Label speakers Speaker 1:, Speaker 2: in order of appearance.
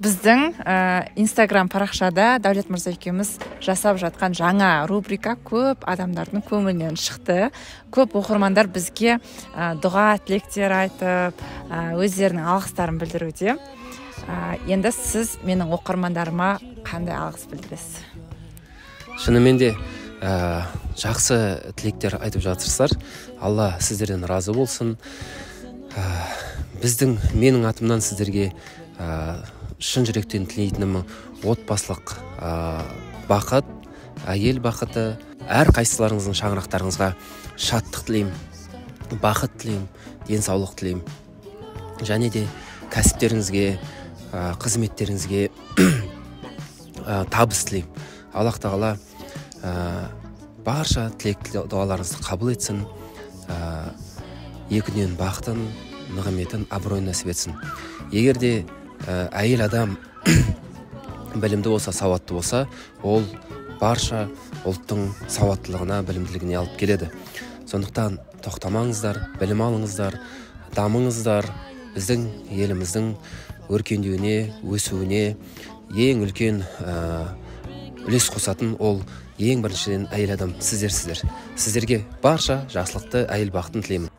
Speaker 1: Біздің Instagram парақшада Даулет мырза екеуміз жасап жатқан жаңа рубрика көп адамдардың көңілінен шықты. Көп оқырмандар бізге дұға тілектер айтып, өздерінің алғыстарын білдіруде. Енді сіз менің оқырмандарыма қандай алғыс білдіресіз?
Speaker 2: Шынымен де жақсы тілектер айтып жатырсыздар. Алла сіздерден разы болсын. Менің атымнан сіздерге шын жүректен тілейтінім отбасылық бақыт, әйел бақыты, әр қайсыларыңыздың шаңырақтарыңызға шаттық тілеймін, бақыт тілеймін, денсаулық тілеймін. Және де кәсіптеріңізге, қызметтеріңізге табыс тілеймін. Аллах тағала барша тілек дұғаларыңызды қабыл етсін, екі дүниенің бақытын, нығметін, абыройын нәсіп етсін. Егер де әйел адам білімді болса, сауатты болса, ол барша ұлттың сауаттылығына, білімділігіне алып келеді. Сондықтан тоқтамаңыздар, білім алыңыздар, дамыңыздар. Біздің еліміздің өркендеуіне, өсуіне ең үлкен үлес қосатын ол ең біріншіден әйел адам сіздерсіздер. Сіздерге барша жақсылықты, әйел бақытын тілеймін.